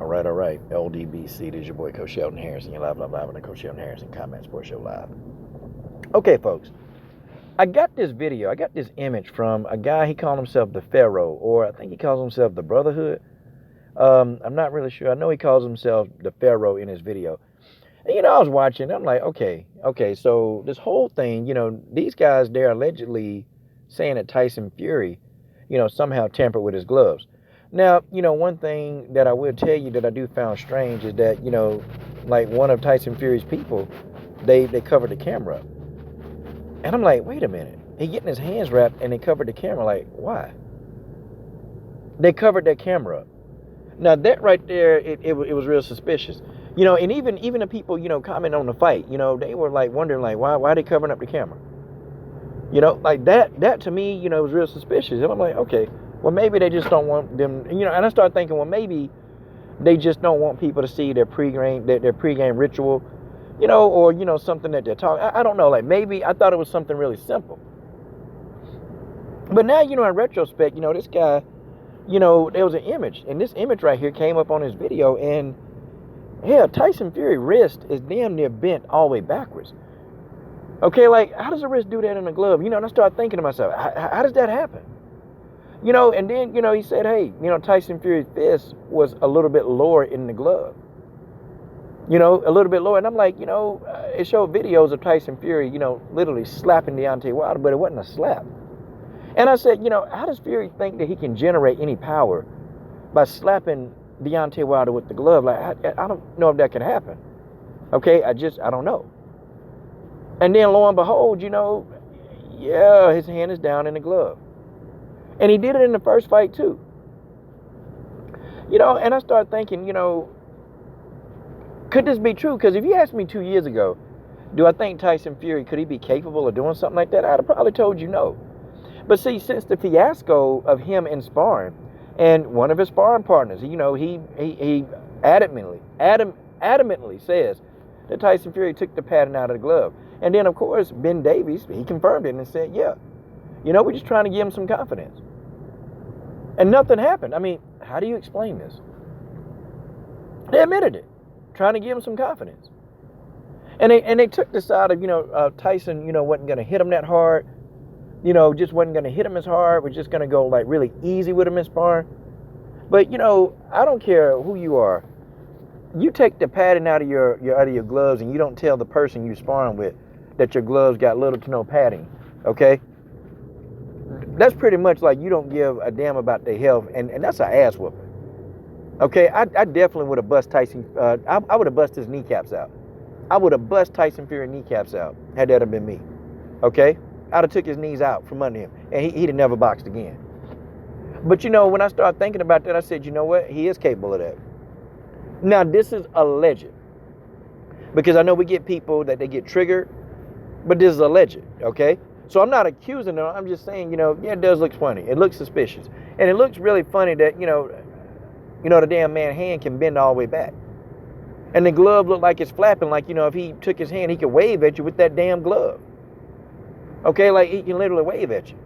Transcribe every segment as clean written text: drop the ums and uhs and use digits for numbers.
All right. LDBC, this is your boy, Coach Sheldon Harrison. You're live on the Coach Sheldon Harrison Comment Sports Show Live. Okay, folks. I got this video. I got this image from a guy. He called himself the Pharaoh, or I think he calls himself the Brotherhood. I'm not really sure. I know he calls himself the Pharaoh in his video. And, I was watching. I'm like, okay. So this whole thing, these guys, they're allegedly saying that Tyson Fury, somehow tampered with his gloves. Now, one thing that I will tell you that I do found strange is that, like one of Tyson Fury's people, they covered the camera up. And I'm like, wait a minute. He getting his hands wrapped and they covered the camera. Like, why? They covered that camera up. Now that right there, it was real suspicious. And even the people, comment on the fight, they were like wondering like, why are they covering up the camera? Like that to me, was real suspicious. And I'm like, okay, well maybe they just don't want them, and I started thinking, well maybe they just don't want people to see their pregame ritual, or something that they're talking. I don't know, like maybe I thought it was something really simple. But now, in retrospect, this guy, there was an image, and this image right here came up on his video, and hell, Tyson Fury's wrist is damn near bent all the way backwards. Okay, like, how does a wrist do that in a glove? And I started thinking to myself, how does that happen? And then, he said, hey, Tyson Fury's fist was a little bit lower in the glove. A little bit lower. And I'm like, it showed videos of Tyson Fury, literally slapping Deontay Wilder, but it wasn't a slap. And I said, how does Fury think that he can generate any power by slapping Deontay Wilder with the glove? Like, I don't know if that can happen. Okay, I don't know. And then lo and behold, yeah, his hand is down in the glove. And he did it in the first fight too. And I started thinking, could this be true? Because if you asked me 2 years ago, do I think Tyson Fury, could he be capable of doing something like that? I'd have probably told you no. But see, since the fiasco of him in sparring, and one of his sparring partners, he adamantly says that Tyson Fury took the padding out of the glove. And then, of course, Ben Davies, he confirmed it and said, yeah, we're just trying to give him some confidence. And nothing happened. I mean, how do you explain this? They admitted it, trying to give him some confidence. And they took the side of, Tyson, wasn't going to hit him that hard. Just wasn't going to hit him as hard. We're just going to go like really easy with him in sparring. But, I don't care who you are. You take the padding out of your gloves and you don't tell the person you're sparring with that your gloves got little to no padding, okay? That's pretty much like you don't give a damn about their health, and that's an ass whooping. Okay, I definitely would have bust Tyson. I would have bust his kneecaps out. I would have bust Tyson Fury kneecaps out had that have been me. Okay, I'd have took his knees out from under him, and he'd have never boxed again. But when I started thinking about that, I said, you know what? He is capable of that. Now this is alleged, because I know we get people that they get triggered, but this is alleged. Okay. So I'm not accusing them. I'm just saying, yeah, it does look funny. It looks suspicious. And it looks really funny that, the damn man's hand can bend all the way back. And the glove looked like it's flapping, like, if he took his hand, he could wave at you with that damn glove. Okay, like he can literally wave at you.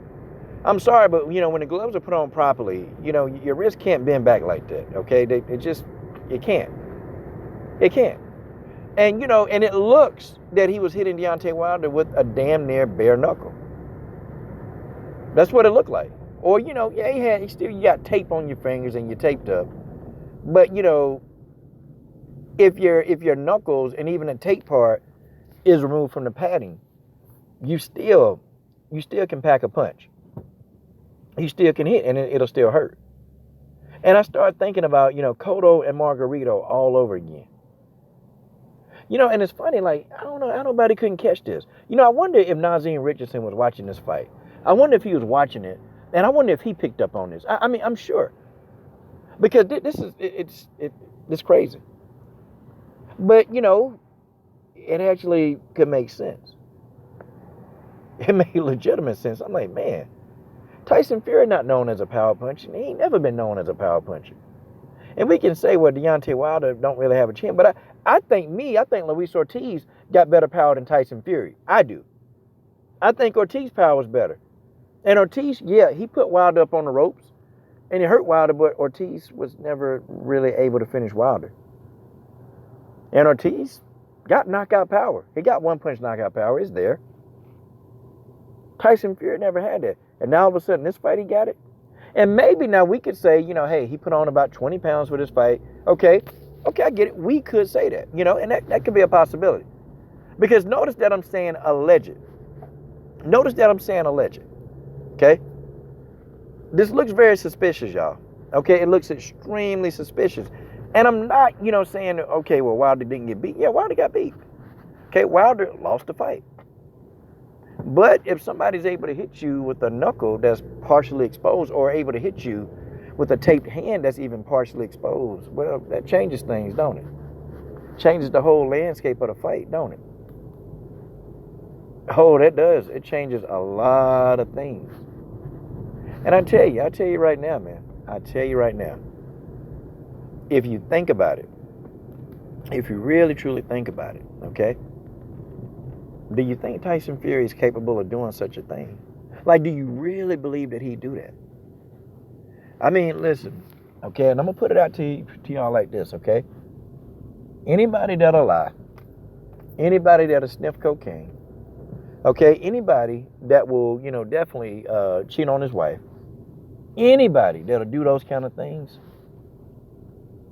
I'm sorry, but, when the gloves are put on properly, your wrist can't bend back like that. Okay, it can't. It can't. And, and it looks that he was hitting Deontay Wilder with a damn near bare knuckle. That's what it looked like. Or, you got tape on your fingers and you're taped up. But, if your knuckles and even the tape part is removed from the padding, you still can pack a punch. You still can hit and it'll still hurt. And I started thinking about, Cotto and Margarito all over again. And it's funny, like, I don't know, nobody couldn't catch this. I wonder if Nazim Richardson was watching this fight. I wonder if he was watching it, and I wonder if he picked up on this. I mean, I'm sure. Because it's crazy. But, it actually could make sense. It made legitimate sense. I'm like, man, Tyson Fury not known as a power puncher. He ain't never been known as a power puncher. And we can say, well, Deontay Wilder don't really have a chin. But I think Luis Ortiz got better power than Tyson Fury. I do. I think Ortiz's power was better. And Ortiz, yeah, he put Wilder up on the ropes. And it hurt Wilder, but Ortiz was never really able to finish Wilder. And Ortiz got knockout power. He got one punch knockout power. It's there. Tyson Fury never had that. And now all of a sudden, this fight, he got it. And maybe now we could say, hey, he put on about 20 pounds for this fight. Okay, I get it. We could say that, and that could be a possibility. Because notice that I'm saying alleged. Notice that I'm saying alleged. Okay? This looks very suspicious, y'all. Okay? It looks extremely suspicious. And I'm not, saying, okay, well, Wilder didn't get beat. Yeah, Wilder got beat. Okay? Wilder lost the fight. But if somebody's able to hit you with a knuckle that's partially exposed, or able to hit you with a taped hand that's even partially exposed, well, that changes things, don't it? Changes the whole landscape of the fight, don't it? Oh, that does. It changes a lot of things. And I tell you right now, man. I tell you right now. If you think about it, if you really truly think about it, okay? Do you think Tyson Fury is capable of doing such a thing? Like, do you really believe that he'd do that? I mean, listen, okay, and I'm going to put it out to y'all like this, okay? Anybody that'll lie, anybody that'll sniff cocaine, okay, anybody that will, definitely cheat on his wife, anybody that'll do those kind of things,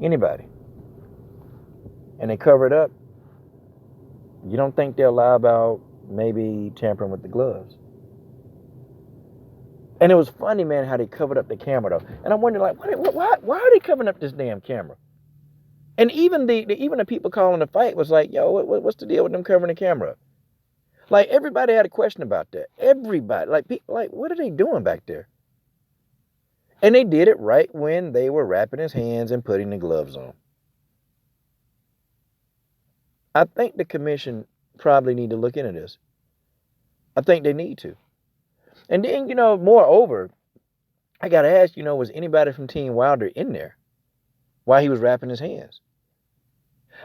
anybody, and they cover it up, you don't think they'll lie about maybe tampering with the gloves? And it was funny, man, how they covered up the camera, though. And I'm wondering, like, why are they covering up this damn camera? And even the people calling the fight was like, yo, what's the deal with them covering the camera? Like, everybody had a question about that. Everybody. Like, people, like, what are they doing back there? And they did it right when they were wrapping his hands and putting the gloves on. I think the commission probably need to look into this. I think they need to. And then, moreover, I got to ask, was anybody from Team Wilder in there while he was wrapping his hands?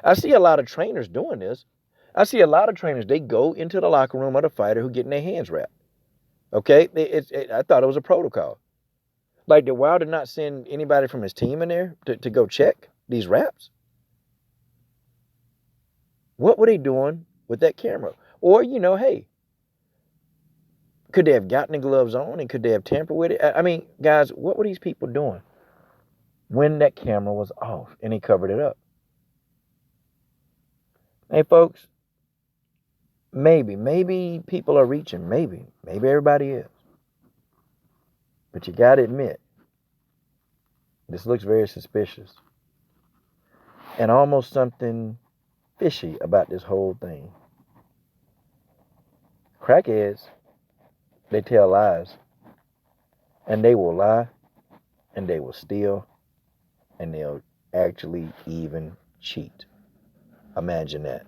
I see a lot of trainers doing this. I see a lot of trainers, they go into the locker room of the fighter who getting their hands wrapped. Okay? I thought it was a protocol. Like, did Wilder not send anybody from his team in there to go check these wraps? What were they doing with that camera? Or, hey, could they have gotten the gloves on and could they have tampered with it? I mean, guys, what were these people doing when that camera was off and he covered it up? Hey, folks, maybe people are reaching. Maybe everybody is. But you got to admit, this looks very suspicious. And almost something fishy about this whole thing. Crackheads, they tell lies. And they will lie. And they will steal. And they'll actually even cheat. Imagine that.